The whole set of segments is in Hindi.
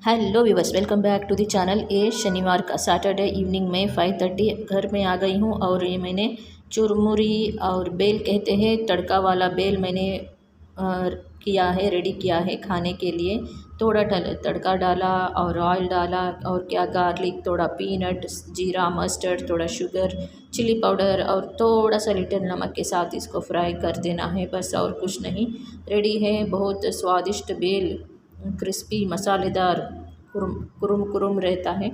Hello viewers, welcome back to the channel. ये शनिवार का सैटरडे इवनिंग में 5:30 घर में आ गई हूँ और ये मैंने चुरमुरी और बेल कहते हैं तड़का वाला बेल मैंने किया है, रेडी किया है खाने के लिए। थोड़ा तड़का डाला और ऑयल डाला और क्या गार्लिक, थोड़ा पीनट, जीरा, मस्टर्ड, थोड़ा शुगर, चिली पाउडर और थोड़ा सा लिटिल नमक के साथ इसको फ्राई कर देना है, बस और कुछ नहीं। रेडी है बहुत स्वादिष्ट बेल, क्रिस्पी मसालेदार कुरुम कुरुम कुरुम रहता है।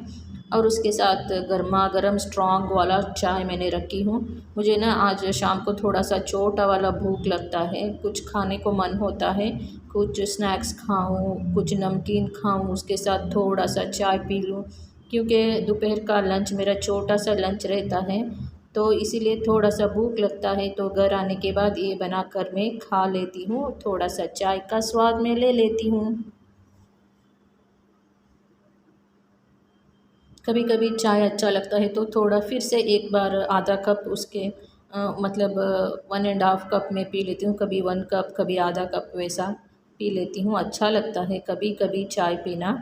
और उसके साथ गर्मा गर्म स्ट्रॉन्ग वाला चाय मैंने रखी हूँ। मुझे ना आज शाम को थोड़ा सा छोटा वाला भूख लगता है, कुछ खाने को मन होता है, कुछ स्नैक्स खाऊं, कुछ नमकीन खाऊं, उसके साथ थोड़ा सा चाय पी लूं, क्योंकि दोपहर का लंच मेरा छोटा सा लंच रहता है। तो इसीलिए थोड़ा सा भूख लगता है, तो घर आने के बाद ये बनाकर मैं खा लेती हूँ, थोड़ा सा चाय का स्वाद मैं ले लेती हूँ। कभी कभी चाय अच्छा लगता है तो थोड़ा फिर से एक बार आधा कप उसके मतलब 1.5 कप में पी लेती हूँ, कभी 1 कप, कभी आधा कप, वैसा पी लेती हूँ। अच्छा लगता है कभी कभी चाय पीना।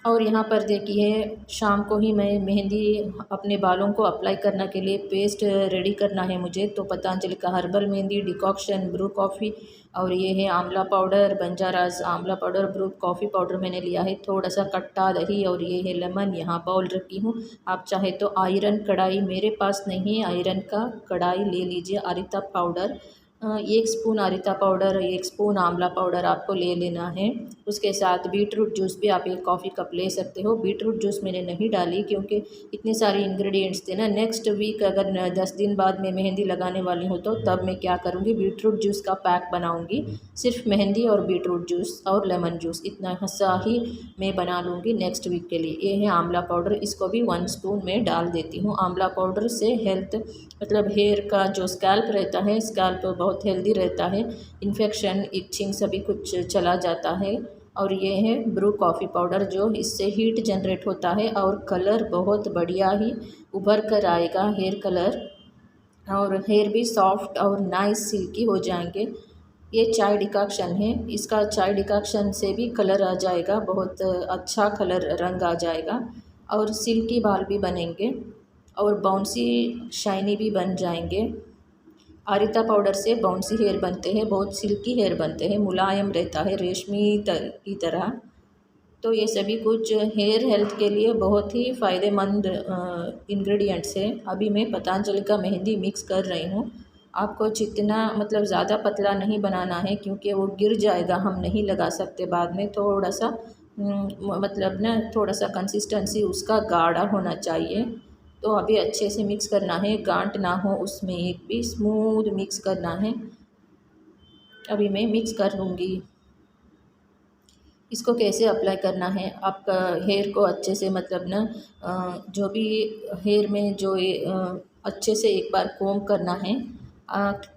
और यहाँ पर देखिए, शाम को ही मैं मेहंदी अपने बालों को अप्लाई करने के लिए पेस्ट रेडी करना है मुझे। तो पतंजलि का herbal mehndi decoction, Bru coffee और ये है आंवला पाउडर, बंजाराज आंवला पाउडर, ब्रू कॉफ़ी पाउडर मैंने लिया है, थोड़ा सा कट्टा दही और ये है लेमन। यहाँ बाउल रखी हूँ। आप चाहे तो आयरन कढ़ाई, मेरे पास नहीं है आयरन का कढ़ाई, ले लीजिए। Arita powder 1 spoon Arita powder, 1 spoon आंवला पाउडर आपको ले लेना है। उसके साथ बीट रूट जूस भी आप 1 कॉफ़ी कप ले सकते हो। बीट रूट जूस मैंने नहीं डाली क्योंकि इतने सारे इंग्रेडिएंट्स थे ना। नेक्स्ट वीक अगर 10 दिन बाद मैं मेहंदी लगाने वाली हूँ तो तब मैं क्या करूँगी, बीट रूट जूस का पैक बनाऊँगी। सिर्फ मेहंदी और बीट रूट जूस और लेमन जूस, इतना सा ही मैं बना लूँगी नेक्स्ट वीक के लिए। ये है आंवला पाउडर, इसको भी 1 स्पून में डाल देती हूँ। आंवला पाउडर से हेल्थ मतलब हेयर का जो स्कैल्प रहता है, स्कैल्प बहुत हेल्दी रहता है, इन्फेक्शन, इचिंग सभी कुछ चला जाता है। और ये है ब्रू कॉफ़ी पाउडर, जो इससे हीट जनरेट होता है और कलर बहुत बढ़िया ही उभर कर आएगा हेयर कलर, और हेयर भी सॉफ्ट और नाइस सिल्की हो जाएंगे। ये चाय डिकॉक्शन है, इसका चाय डिकॉक्शन से भी कलर आ जाएगा, बहुत अच्छा कलर रंग आ जाएगा और सिल्की बाल भी बनेंगे और बाउंसी शाइनी भी बन जाएंगे। आरिता पाउडर से बाउंसी हेयर बनते हैं, बहुत सिल्की हेयर बनते हैं, मुलायम रहता है रेशमी की तरह। तो ये सभी कुछ हेयर हेल्थ के लिए बहुत ही फ़ायदेमंद इंग्रेडिएंट्स है। अभी मैं पतंजलि का मेहंदी मिक्स कर रही हूँ। आपको जितना मतलब ज़्यादा पतला नहीं बनाना है क्योंकि वो गिर जाएगा, हम नहीं लगा सकते बाद में। थोड़ा सा मतलब ना थोड़ा सा कंसिस्टेंसी उसका गाढ़ा होना चाहिए। तो अभी अच्छे से मिक्स करना है, गांठ ना हो उसमें, एक भी स्मूथ मिक्स करना है। अभी मैं मिक्स कर लूँगी। इसको कैसे अप्लाई करना है, आपका हेयर को अच्छे से मतलब ना जो भी हेयर में जो ये अच्छे से एक बार कोम करना है।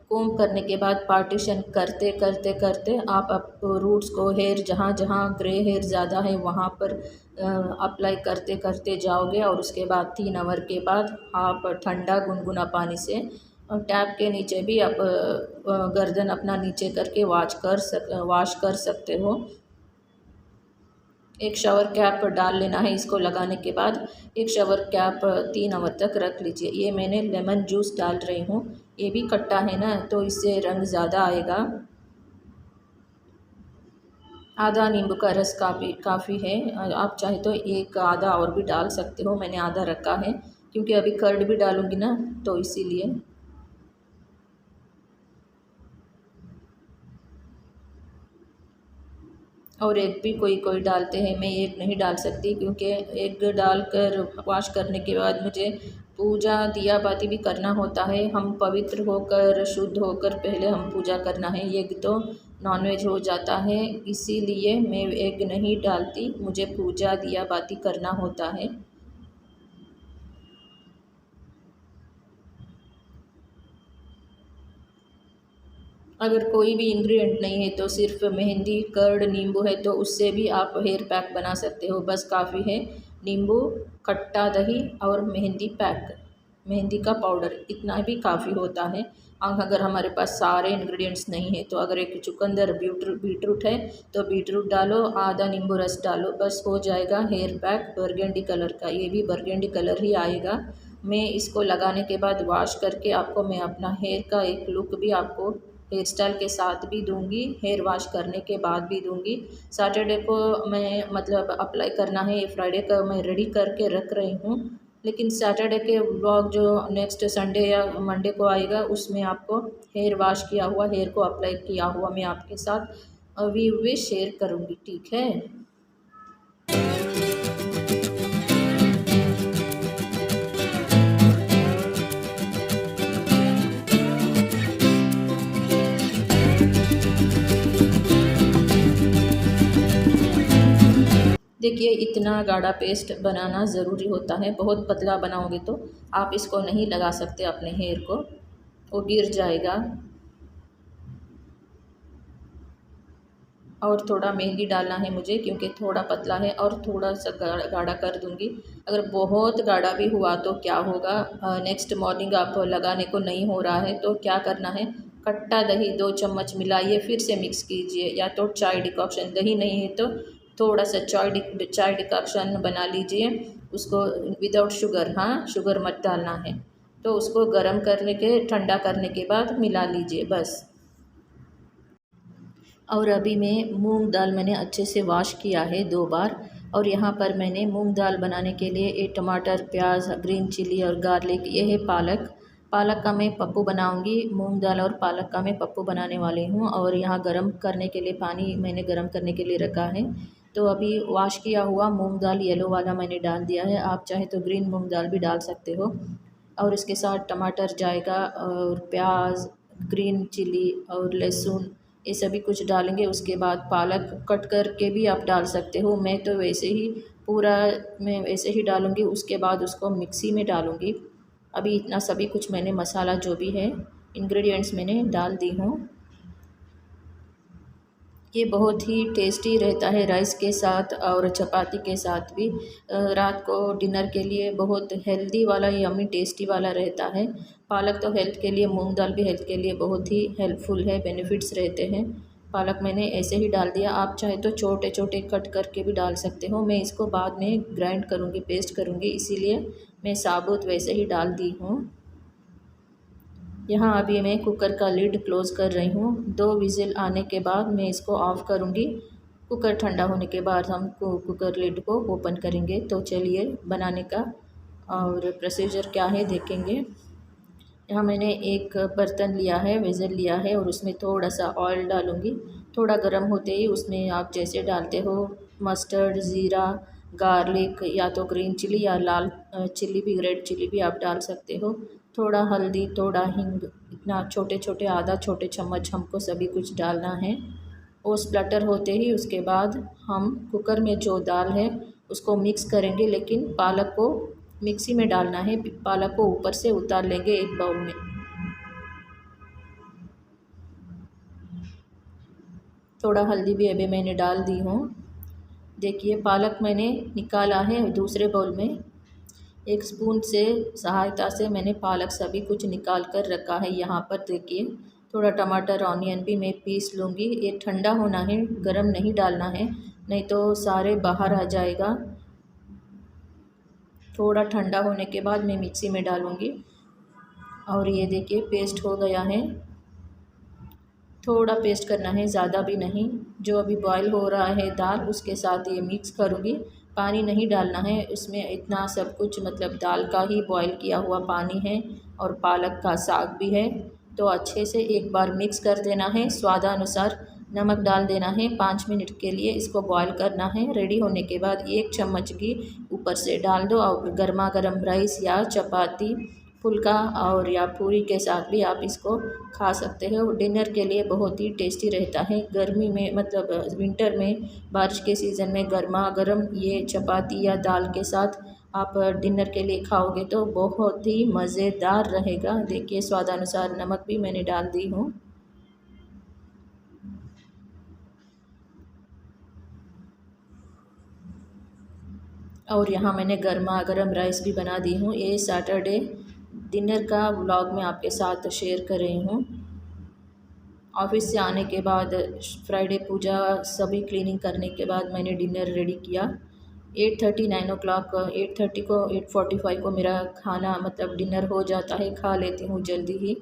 कोम करने के बाद पार्टीशन करते करते करते आप रूट्स को, हेयर जहाँ जहाँ ग्रे हेयर ज़्यादा है वहाँ पर अप्लाई करते करते जाओगे। और उसके बाद 3 आवर के बाद आप ठंडा गुनगुना पानी से टैप के नीचे भी आप गर्दन अपना नीचे करके वॉश कर सकते हो। एक शावर कैप डाल लेना है इसको लगाने के बाद। एक शावर कैप 3 आवर तक रख लीजिए। ये मैंने लेमन जूस डाल रही हूँ, ये भी खट्टा है ना तो इससे रंग ज़्यादा आएगा। आधा नींबू का रस काफ़ी है, आप चाहे तो एक आधा और भी डाल सकते हो, मैंने आधा रखा है क्योंकि अभी कर्ड भी डालूँगी ना, तो इसीलिए। और एग भी कोई कोई डालते हैं, मैं एग नहीं डाल सकती क्योंकि एग डालकर वॉश करने के बाद मुझे पूजा दिया बाती भी करना होता है। हम पवित्र होकर, शुद्ध होकर पहले हम पूजा करना है। एग तो नॉनवेज हो जाता है, इसीलिए मैं एग नहीं डालती, मुझे पूजा दिया बाती करना होता है। अगर कोई भी इंग्रेडिएंट नहीं है तो सिर्फ मेहंदी, कर्ड, नींबू है तो उससे भी आप हेयर पैक बना सकते हो, बस काफ़ी है। नींबू, खट्टा दही और मेहंदी पैक, मेहंदी का पाउडर, इतना भी काफ़ी होता है। अगर हमारे पास सारे इंग्रेडिएंट्स नहीं है तो अगर एक चुकंदर बीटरूट है तो बीटरूट डालो, आधा नींबू रस डालो, बस हो जाएगा हेयर पैक बरगंडी कलर का। ये भी बरगंडी कलर ही आएगा। मैं इसको लगाने के बाद वॉश करके आपको मैं अपना हेयर का एक लुक भी आपको हेयर स्टाइल के साथ भी दूंगी, हेयर वॉश करने के बाद भी दूंगी। सैटरडे को मैं मतलब अप्लाई करना है, फ्राइडे का मैं रेडी करके रख रही हूँ, लेकिन सैटरडे के व्लॉग जो नेक्स्ट संडे या मंडे को आएगा उसमें आपको हेयर वॉश किया हुआ, हेयर को अप्लाई किया हुआ मैं आपके साथ अभी वे शेयर करूँगी, ठीक है। देखिए इतना गाढ़ा पेस्ट बनाना ज़रूरी होता है, बहुत पतला बनाओगे तो आप इसको नहीं लगा सकते अपने हेयर को, वो गिर जाएगा। और थोड़ा मेहंदी डालना है मुझे क्योंकि थोड़ा पतला है, और थोड़ा सा गाढ़ा कर दूंगी। अगर बहुत गाढ़ा भी हुआ तो क्या होगा, नेक्स्ट मॉर्निंग आप लगाने को नहीं हो रहा है तो क्या करना है, खट्टा दही 2 चम्मच मिलाइए, फिर से मिक्स कीजिए, या तो चाय डिकॉक्शन, दही नहीं है तो थोड़ा सा चाय डिकॉक्शन बना लीजिए, उसको विदाउट शुगर, हाँ शुगर मत डालना है, तो उसको गर्म करने के ठंडा करने के बाद मिला लीजिए बस। और अभी मैं मूंग दाल मैंने अच्छे से वॉश किया है 2 बार, और यहाँ पर मैंने मूंग दाल बनाने के लिए एक टमाटर, प्याज, ग्रीन चिली और गार्लिक, ये है पालक। पालक का मैं पप्पू बनाऊंगी, मूंग दाल और पालक का मैं पप्पू बनाने वाली हूँ। और यहाँ गरम करने के लिए पानी मैंने गरम करने के लिए रखा है। तो अभी वॉश किया हुआ मूंग दाल येलो वाला मैंने डाल दिया है, आप चाहे तो ग्रीन मूंग दाल भी डाल सकते हो। और इसके साथ टमाटर जाएगा और प्याज, ग्रीन चिली और लहसुन, ये सभी कुछ डालेंगे। उसके बाद पालक कट करके भी आप डाल सकते हो, मैं तो वैसे ही पूरा मैं वैसे ही डालूँगी, उसके बाद उसको मिक्सी में डालूँगी। अभी इतना सभी कुछ मैंने मसाला जो भी है इंग्रेडिएंट्स मैंने डाल दी हूँ। ये बहुत ही टेस्टी रहता है राइस के साथ और चपाती के साथ भी। रात को डिनर के लिए बहुत हेल्दी वाला, यम्मी टेस्टी वाला रहता है। पालक तो हेल्थ के लिए, मूंग दाल भी हेल्थ के लिए बहुत ही हेल्पफुल है, बेनिफिट्स रहते हैं। पालक मैंने ऐसे ही डाल दिया, आप चाहे तो छोटे छोटे कट करके भी डाल सकते हो। मैं इसको बाद में ग्राइंड करूँगी, पेस्ट करूँगी, इसीलिए मैं साबुत वैसे ही डाल दी हूँ। यहाँ अभी मैं कुकर का लिड क्लोज़ कर रही हूँ। 2 विज़िल आने के बाद मैं इसको ऑफ़ करूँगी। कुकर ठंडा होने के बाद हम कुकर लिड को ओपन करेंगे। तो चलिए बनाने का और प्रोसीजर क्या है देखेंगे। यहाँ मैंने एक बर्तन लिया है, वेसल लिया है, और उसमें थोड़ा सा ऑयल डालूँगी। थोड़ा गर्म होते ही उसमें आप जैसे डालते हो मस्टर्ड, ज़ीरा, गार्लिक, या तो ग्रीन चिली या लाल चिली भी, रेड चिली भी आप डाल सकते हो। थोड़ा हल्दी, थोड़ा हींग, इतना छोटे छोटे आधा छोटे चम्मच हमको सभी कुछ डालना है। वो स्प्लटर होते ही उसके बाद हम कुकर में जो दाल है उसको मिक्स करेंगे, लेकिन पालक को मिक्सी में डालना है, पालक को ऊपर से उतार लेंगे एक बाउल में। थोड़ा हल्दी भी अभी मैंने डाल दी हूँ। देखिए पालक मैंने निकाला है दूसरे बाउल में, एक स्पून से सहायता से मैंने पालक सभी कुछ निकाल कर रखा है। यहाँ पर देखिए थोड़ा टमाटर, ऑनियन भी मैं पीस लूँगी। ये ठंडा होना है, गरम नहीं डालना है, नहीं तो सारे बाहर आ जाएगा। थोड़ा ठंडा होने के बाद मैं मिक्सी में डालूँगी। और ये देखिए पेस्ट हो गया है, थोड़ा पेस्ट करना है, ज़्यादा भी नहीं। जो अभी बॉईल हो रहा है दाल, उसके साथ ये मिक्स करूँगी। पानी नहीं डालना है इसमें, इतना सब कुछ मतलब दाल का ही बॉईल किया हुआ पानी है और पालक का साग भी है। तो अच्छे से एक बार मिक्स कर देना है, स्वादानुसार नमक डाल देना है, 5 मिनट के लिए इसको बॉईल करना है। रेडी होने के बाद 1 चम्मच घी ऊपर से डाल दो, और गर्मा गर्म राइस या चपाती, फुल्का और या पूरी के साथ भी आप इसको खा सकते हो। डिनर के लिए बहुत ही टेस्टी रहता है। गर्मी में मतलब विंटर में, बारिश के सीज़न में गर्मा गर्म ये चपाती या दाल के साथ आप डिनर के लिए खाओगे तो बहुत ही मज़ेदार रहेगा। देखिए स्वादानुसार नमक भी मैंने डाल दी हूँ। और यहाँ मैंने गर्मा गर्म राइस भी बना दी हूँ। ये सैटरडे डिनर का व्लॉग मैं आपके साथ शेयर कर रही हूँ। ऑफिस से आने के बाद फ्राइडे पूजा सभी क्लीनिंग करने के बाद मैंने डिनर रेडी किया। 8:30 9 o'clock 8:30 को 8:45 को मेरा खाना मतलब डिनर हो जाता है, खा लेती हूँ जल्दी ही।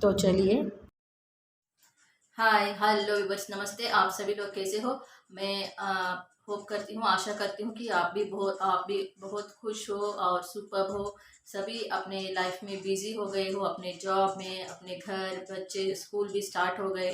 तो चलिए। हाय हेलो बस नमस्ते, आप सभी लोग कैसे हो। मैं होप करती हूँ, आशा करती हूँ कि आप भी बहुत खुश हो और सुपर्ब हो। सभी अपने लाइफ में बिजी हो गए हो, अपने जॉब में, अपने घर बच्चे स्कूल भी स्टार्ट हो गए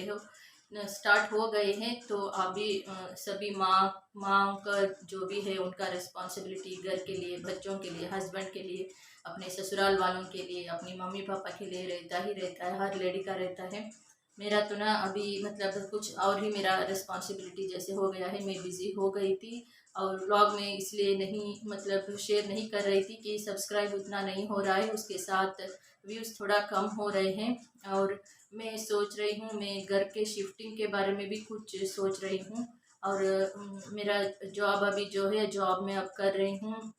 हैं। तो आप भी सभी माँ का जो भी है उनका रिस्पॉन्सिबिलिटी घर के लिए, बच्चों के लिए, हस्बैंड के लिए, अपने ससुराल वालों के लिए, अपनी मम्मी पापा के लिए रहता ही रहता है, हर लेडी का रहता है। मेरा तो ना अभी मतलब कुछ और ही मेरा रिस्पॉन्सिबिलिटी जैसे हो गया है। मैं बिज़ी हो गई थी और व्लॉग में इसलिए नहीं मतलब शेयर नहीं कर रही थी कि सब्सक्राइब उतना नहीं हो रहा है, उसके साथ व्यूज़ थोड़ा कम हो रहे हैं। और मैं सोच रही हूँ, मैं घर के शिफ्टिंग के बारे में भी कुछ सोच रही हूँ। और मेरा जॉब अभी जो है जॉब में अब कर रही हूँ।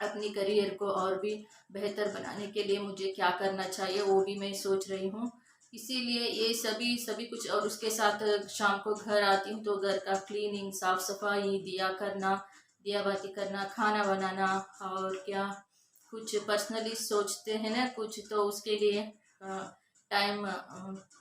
अपनी करियर को और भी बेहतर बनाने के लिए मुझे क्या करना चाहिए वो भी मैं सोच रही हूँ। इसीलिए ये सभी सभी कुछ, और उसके साथ शाम को घर आती हूँ तो घर का क्लीनिंग, साफ सफाई, दिया बाती करना, खाना बनाना, और क्या कुछ पर्सनली सोचते हैं ना कुछ, तो उसके लिए टाइम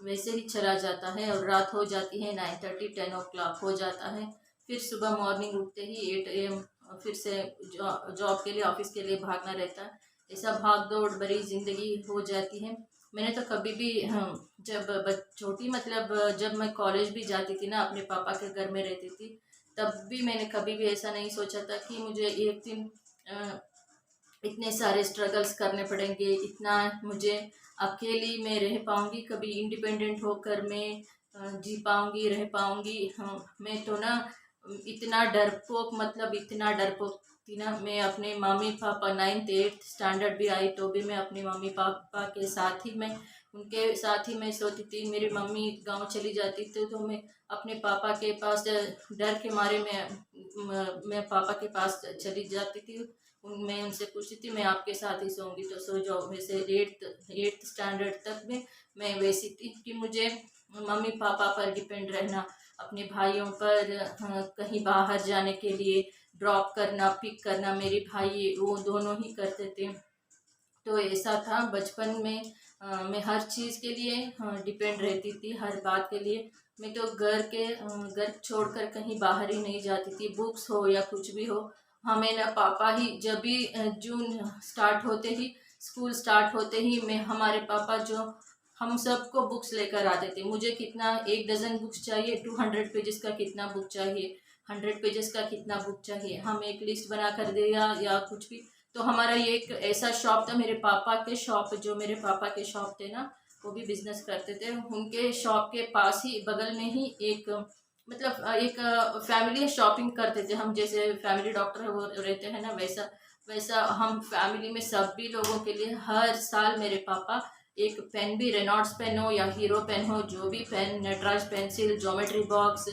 वैसे ही चला जाता है और रात हो जाती है। 9:30 10 o'clock हो जाता है। फिर सुबह मॉर्निंग उठते ही 8 AM फिर से जॉब के लिए, ऑफिस के लिए भागना रहता है। ऐसा भाग दौड़ भरी ज़िंदगी हो जाती है। मैंने तो कभी भी जब छोटी मतलब जब मैं कॉलेज भी जाती थी ना, अपने पापा के घर में रहती थी, तब भी मैंने कभी भी ऐसा नहीं सोचा था कि मुझे एक दिन इतने सारे स्ट्रगल्स करने पड़ेंगे, इतना मुझे अकेली मैं रह पाऊँगी, कभी इंडिपेंडेंट होकर मैं जी पाऊँगी, रह पाऊँगी। हाँ, मैं तो ना इतना डरपोक मतलब इतना डरपोक थी ना। मैं अपने mummy papa 9th 8th standard भी आई तो भी मैं अपने मम्मी पापा के साथ ही मैं उनके साथ ही मैं सोती थी। मेरी मम्मी गांव चली जाती थी तो मैं अपने पापा के पास डर के मारे मैं पापा के पास चली जाती थी। मैं उनसे पूछती थी, मैं आपके साथ ही सोऊंगी तो सो जाओ। वैसे 8th स्टैंडर्ड तक में मैं वैसी थी कि मुझे मम्मी पापा पर डिपेंड रहना, अपने भाइयों पर कहीं बाहर जाने के लिए ड्रॉप करना, पिक करना, मेरे भाई वो दोनों ही करते थे। तो ऐसा था बचपन में। मैं हर चीज़ के लिए डिपेंड रहती थी, हर बात के लिए। मैं तो घर छोड़कर कहीं बाहर ही नहीं जाती थी, बुक्स हो या कुछ भी हो। हमें ना पापा ही जब भी जून स्टार्ट होते ही, स्कूल स्टार्ट होते ही मैं हमारे पापा जो हम सबको बुक्स लेकर आते थे। मुझे कितना 1 डज़न बुक्स चाहिए, 200 पेजेस का कितना बुक चाहिए, 100 पेजेस का कितना बुक चाहिए, हम एक लिस्ट बना कर दिया या कुछ भी। तो हमारा ये एक ऐसा शॉप था, मेरे पापा के शॉप थे ना, वो भी बिजनेस करते थे। उनके शॉप के पास ही बगल में ही एक मतलब एक फैमिली शॉपिंग करते थे हम, जैसे फैमिली डॉक्टर है वो रहते हैं ना, वैसा वैसा हम फैमिली में सभी लोगों के लिए हर साल मेरे पापा एक पेन भी, रेनॉल्ड्स पेन हो या हीरो पेन हो, जो भी pen, Nataraj pencil, geometry box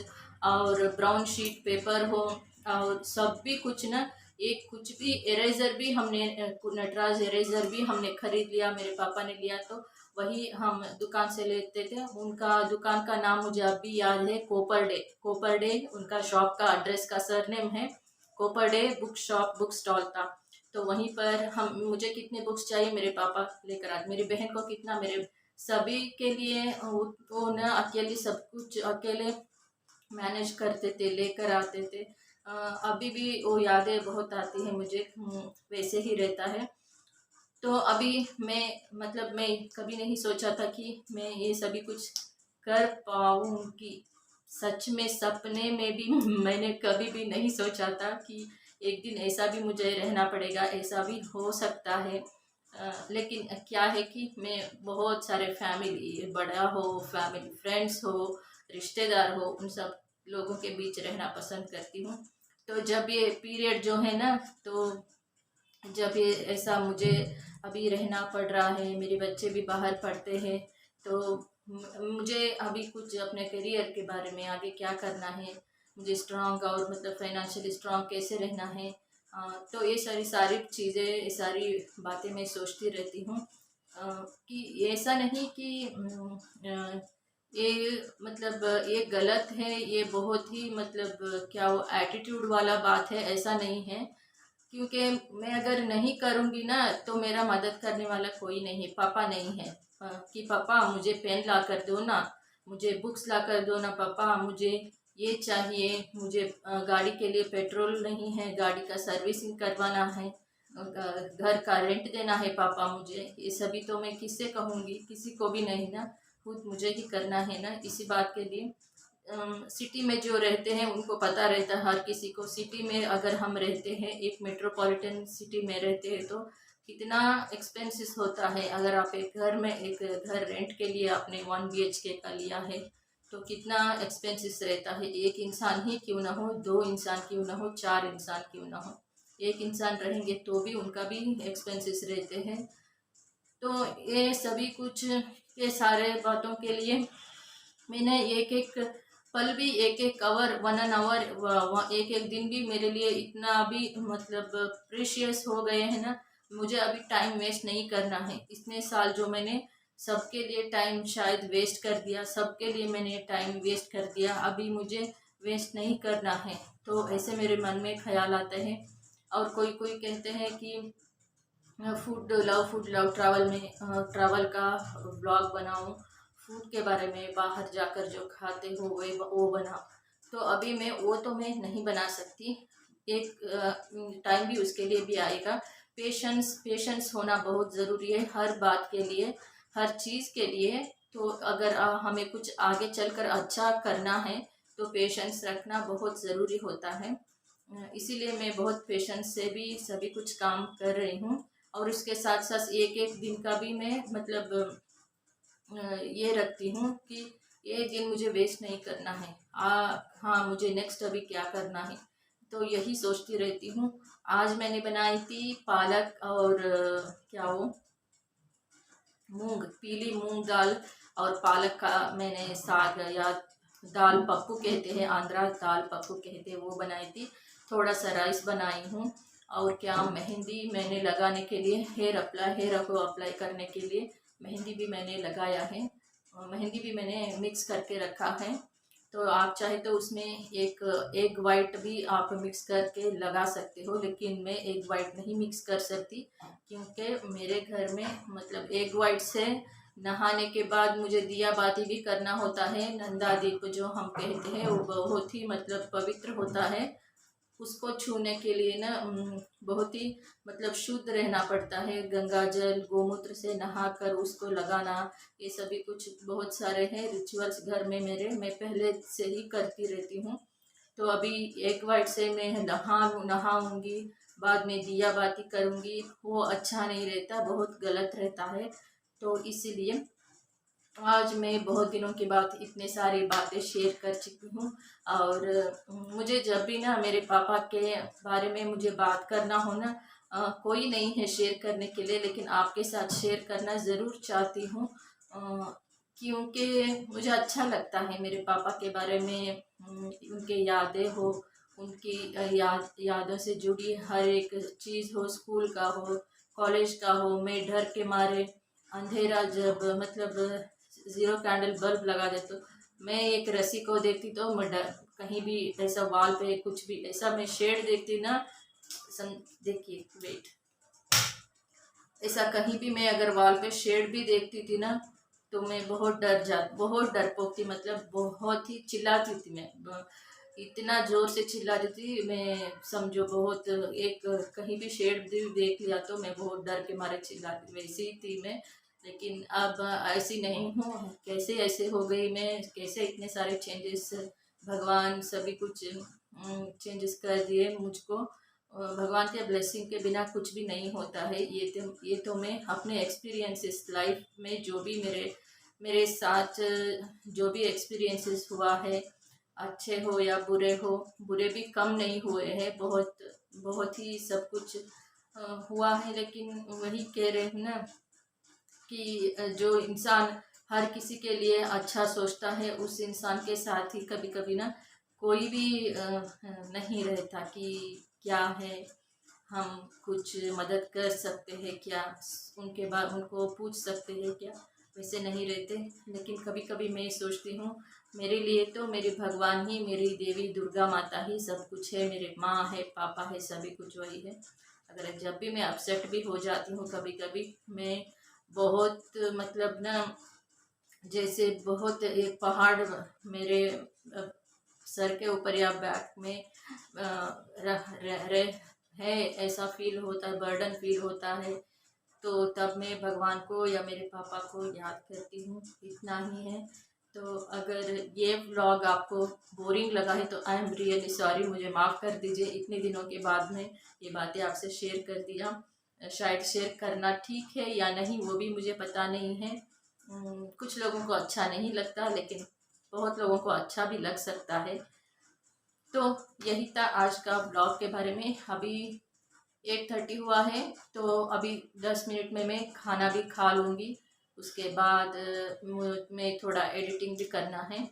और ब्राउन शीट पेपर हो, और सब भी कुछ ना, एक कुछ भी इरेजर भी हमने नटराज इरेजर भी हमने खरीद लिया, मेरे पापा ने लिया तो वही हम दुकान से लेते थे। उनका दुकान का नाम मुझे अभी याद है, कोपर डे उनका शॉप का एड्रेस का सरनेम है। कोपर डे बुक शॉप, बुक स्टॉल था। तो वहीं पर हम, मुझे कितने बुक्स चाहिए मेरे पापा लेकर आते, मेरी बहन को कितना, मेरे सभी के लिए वो ना अकेले सब कुछ अकेले मैनेज करते थे, लेकर आते थे। अभी भी वो यादें बहुत आती हैं मुझे। वैसे ही रहता है। तो अभी मैं कभी नहीं सोचा था कि मैं ये सभी कुछ कर पाऊंगी। सच में सपने में भी मैंने कभी भी नहीं सोचा था कि एक दिन ऐसा भी मुझे रहना पड़ेगा, ऐसा भी हो सकता है। लेकिन क्या है कि मैं बहुत सारे फैमिली, बड़ा हो, फैमिली फ्रेंड्स हो, रिश्तेदार हो, उन सब लोगों के बीच रहना पसंद करती हूँ। तो जब ये पीरियड जो है ना, तो जब ये ऐसा मुझे अभी रहना पड़ रहा है, मेरे बच्चे भी बाहर पढ़ते हैं, तो मुझे अभी कुछ अपने करियर के बारे में आगे क्या करना है, मुझे स्ट्रांग और मतलब फाइनेंशियली स्ट्रांग कैसे रहना है, तो ये सारी सारी चीज़ें, ये सारी बातें मैं सोचती रहती हूँ कि ऐसा नहीं कि ये मतलब ये गलत है, ये बहुत ही मतलब क्या वो एटीट्यूड वाला बात है, ऐसा नहीं है। क्योंकि मैं अगर नहीं करूँगी ना तो मेरा मदद करने वाला कोई नहीं है, पापा नहीं है। कि पापा मुझे पेन ला कर दो ना, मुझे बुक्स ला कर दो ना पापा, मुझे ये चाहिए, मुझे गाड़ी के लिए पेट्रोल नहीं है, गाड़ी का सर्विसिंग करवाना है, घर का रेंट देना है पापा मुझे, ये सभी तो मैं किससे कहूँगी, किसी को भी नहीं ना, खुद मुझे ही करना है ना। इसी बात के लिए सिटी में जो रहते हैं उनको पता रहता है, हर किसी को सिटी में अगर हम रहते हैं, एक मेट्रोपॉलिटन सिटी में रहते हैं तो कितना एक्सपेंसेस होता है। अगर आप एक घर में एक घर रेंट के लिए आपने 1 BHK का लिया है तो कितना एक्सपेंसेस रहता है। एक इंसान ही क्यों ना हो, 2 इंसान क्यों ना हो, 4 इंसान क्यों ना हो, एक इंसान रहेंगे तो भी उनका भी एक्सपेंसेस रहते हैं। तो ये सभी कुछ के सारे बातों के लिए मैंने एक एक पल भी, एक एक आवर, 1 1 आवर, एक एक दिन भी मेरे लिए इतना भी मतलब प्रीशियस हो गए हैं ना। मुझे अभी टाइम वेस्ट नहीं करना है। इतने साल जो मैंने सबके लिए टाइम शायद वेस्ट कर दिया, सबके लिए मैंने टाइम वेस्ट कर दिया, अभी मुझे वेस्ट नहीं करना है। तो ऐसे मेरे मन में ख्याल आते हैं। और कोई कोई कहते हैं कि फूड लव ट्रैवल में ट्रैवल का ब्लॉग बनाऊं, फूड के बारे में, बाहर जाकर जो खाते हो वो बनाओ। तो अभी मैं नहीं बना सकती। एक टाइम भी उसके लिए भी आएगा। पेशेंस होना बहुत ज़रूरी है हर बात के लिए, हर चीज़ के लिए। तो अगर हमें कुछ आगे चलकर अच्छा करना है तो पेशेंस रखना बहुत ज़रूरी होता है। इसीलिए मैं बहुत पेशेंस से भी सभी कुछ काम कर रही हूँ। और इसके साथ साथ एक एक दिन का भी मैं मतलब ये रखती हूँ कि ये दिन मुझे वेस्ट नहीं करना है। हाँ, मुझे नेक्स्ट अभी क्या करना है, तो यही सोचती रहती हूँ। आज मैंने बनाई थी पालक और क्या वो मूंग, पीली मूंग दाल और पालक का मैंने साग, या दाल पप्पू कहते हैं, आंध्रा दाल पप्पू कहते हैं, वो बनाई थी। थोड़ा सा राइस बनाई हूँ। और क्या, मेहंदी मैंने लगाने के लिए, हेयर को अप्लाई करने के लिए मेहंदी भी मैंने लगाया है। मेहंदी भी मैंने मिक्स करके रखा है। तो आप चाहे तो उसमें एक एग वाइट भी आप मिक्स करके लगा सकते हो, लेकिन मैं एग वाइट नहीं मिक्स कर सकती क्योंकि मेरे घर में मतलब एग वाइट से नहाने के बाद मुझे दिया बाती भी करना होता है। नंदा दीप जो हम कहते हैं वो बहुत ही मतलब पवित्र होता है। उसको छूने के लिए ना बहुत ही मतलब शुद्ध रहना पड़ता है। गंगा जल गोमूत्र से नहाकर उसको लगाना, ये सभी कुछ बहुत सारे हैं रिचुअल्स घर में मेरे, मैं पहले से ही करती रहती हूँ। तो अभी एग वाइट से मैं नहाऊंगी, बाद में दिया बाती करूँगी, वो अच्छा नहीं रहता, बहुत गलत रहता है। तो इसीलिए आज मैं बहुत दिनों के बाद इतने सारी बातें शेयर कर चुकी हूँ। और मुझे जब भी ना मेरे पापा के बारे में मुझे बात करना हो ना, कोई नहीं है शेयर करने के लिए, लेकिन आपके साथ शेयर करना ज़रूर चाहती हूँ। क्योंकि मुझे अच्छा लगता है मेरे पापा के बारे में, उनके यादें हो, उनकी यादों से जुड़ी हर एक चीज़ हो, स्कूल का हो, कॉलेज का हो। मैं डर के मारे अंधेरा जब मतलब ज़ीरो कैंडल बल्ब लगा दे तो मैं एक रस्सी को देखती तो मैं डर, कहीं भी ऐसा वॉल पे कुछ भी ऐसा मैं शेड देखती ना, देखिए वेट, ऐसा कहीं भी मैं अगर वॉल पे शेड भी देखती थी ना तो मैं बहुत डरपोक थी, मतलब बहुत ही चिल्लाती थी मैं, इतना ज़ोर से चिल्लाती थी मैं, समझो बहुत। एक कहीं भी शेड भी देख लिया तो मैं बहुत डर के मारे चिल्लाती, वैसी ही थी मैं। लेकिन अब ऐसी नहीं हूँ। कैसे ऐसे हो गई मैं, कैसे इतने सारे चेंजेस, भगवान सभी कुछ चेंजेस कर दिए मुझको। भगवान के ब्लेसिंग के बिना कुछ भी नहीं होता है। ये तो मैं अपने एक्सपीरियंसेस लाइफ में जो भी मेरे साथ जो भी एक्सपीरियंसेस हुआ है, अच्छे हो या बुरे हो, बुरे भी कम नहीं हुए हैं, बहुत बहुत ही सब कुछ हुआ है। लेकिन वही कह रहे हैं ना कि जो इंसान हर किसी के लिए अच्छा सोचता है उस इंसान के साथ ही कभी कभी ना कोई भी नहीं रहता कि क्या है, हम कुछ मदद कर सकते हैं क्या, उनके बाद उनको पूछ सकते हैं क्या, वैसे नहीं रहते। लेकिन कभी कभी मैं सोचती हूँ मेरे लिए तो मेरे भगवान ही, मेरी देवी दुर्गा माता ही सब कुछ है, मेरे माँ है, पापा है, सभी कुछ वही है। अगर जब भी मैं अपसेट भी हो जाती हूँ कभी कभी, मैं बहुत मतलब ना, जैसे बहुत एक पहाड़ मेरे सर के ऊपर या बैक में रह है, ऐसा फील होता है, बर्डन फील होता है। तो तब मैं भगवान को या मेरे पापा को याद करती हूँ, इतना ही है। तो अगर ये व्लॉग आपको बोरिंग लगा है तो आई एम रियली सॉरी, मुझे माफ़ कर दीजिए। इतने दिनों के बाद में ये बातें आपसे शेयर कर दिया। शायद शेयर करना ठीक है या नहीं वो भी मुझे पता नहीं है। कुछ लोगों को अच्छा नहीं लगता, लेकिन बहुत लोगों को अच्छा भी लग सकता है। तो यही था आज का ब्लॉग के बारे में। अभी 8:30 हुआ है, तो अभी 10 मिनट में मैं खाना भी खा लूँगी। उसके बाद मैं थोड़ा एडिटिंग भी करना है,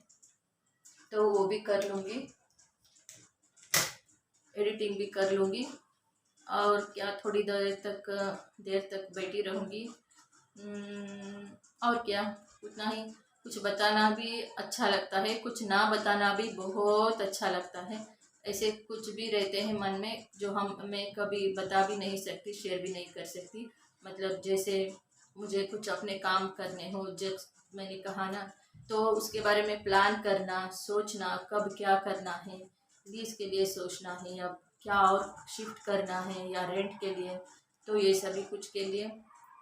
तो वो भी कर लूँगी, एडिटिंग भी कर लूँगी। और क्या, थोड़ी देर तक बैठी रहूँगी। और क्या, उतना ही। कुछ बताना भी अच्छा लगता है, कुछ ना बताना भी बहुत अच्छा लगता है। ऐसे कुछ भी रहते हैं मन में जो मैं कभी बता भी नहीं सकती, शेयर भी नहीं कर सकती। मतलब जैसे मुझे कुछ अपने काम करने हो, जब मैंने कहा ना, तो उसके बारे में प्लान करना, सोचना कब क्या करना है, लीज के लिए सोचना है या क्या और शिफ्ट करना है या रेंट के लिए, तो ये सभी कुछ के लिए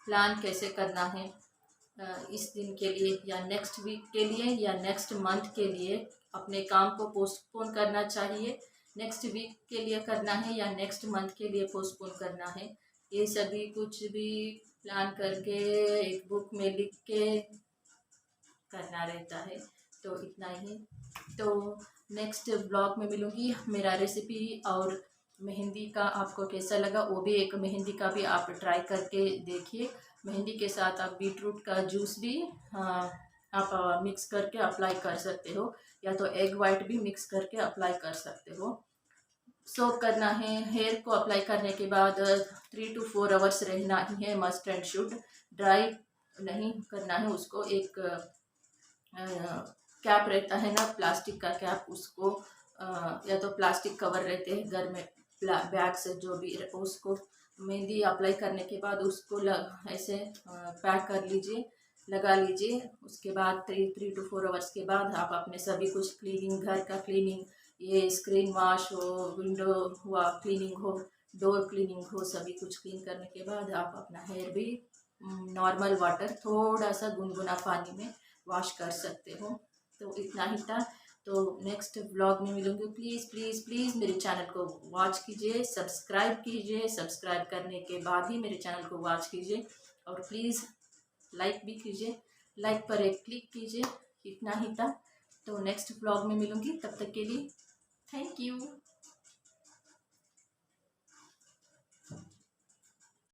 प्लान कैसे करना है, इस दिन के लिए या नेक्स्ट वीक के लिए या नेक्स्ट मंथ के लिए अपने काम को पोस्टपोन करना चाहिए, नेक्स्ट वीक के लिए करना है या नेक्स्ट मंथ के लिए पोस्टपोन करना है। ये सभी कुछ भी प्लान करके एक बुक में लिख के करना रहता है। तो इतना ही। तो नेक्स्ट ब्लॉग में मिलूँगी। मेरा रेसिपी और मेहंदी का आपको कैसा लगा, वो भी एक मेहंदी का भी आप ट्राई करके देखिए। मेहंदी के साथ आप बीटरूट का जूस भी आप मिक्स करके अप्लाई कर सकते हो, या तो एग वाइट भी मिक्स करके अप्लाई कर सकते हो। सोक करना है, हेयर को अप्लाई करने के बाद 3 to 4 आवर्स रहना ही है, मस्ट एंड शुड। ड्राई नहीं करना है उसको। एक कैप रहता है ना, प्लास्टिक का कैप, उसको या तो प्लास्टिक कवर रहते हैं घर में, बैग से जो भी, उसको मेहंदी अप्लाई करने के बाद उसको ऐसे पैक कर लीजिए, लगा लीजिए। उसके बाद 3 to 4 आवर्स के बाद आप अपने सभी कुछ क्लीनिंग, घर का क्लीनिंग, ये स्क्रीन वॉश हो, विंडो हुआ क्लीनिंग हो, डोर क्लीनिंग हो, सभी कुछ क्लीन करने के बाद आप अपना हेयर भी नॉर्मल वाटर, थोड़ा सा गुनगुना पानी में वॉश कर सकते हो। तो इतना ही था। तो नेक्स्ट व्लॉग में मिलूँगी। प्लीज़ प्लीज़ प्लीज़ मेरे चैनल को वॉच कीजिए, सब्सक्राइब कीजिए, सब्सक्राइब करने के बाद ही मेरे चैनल को वॉच कीजिए, और प्लीज़ लाइक भी कीजिए, लाइक पर एक क्लिक कीजिए। इतना ही था। तो नेक्स्ट व्लॉग में मिलूँगी, तब तक के लिए थैंक यू।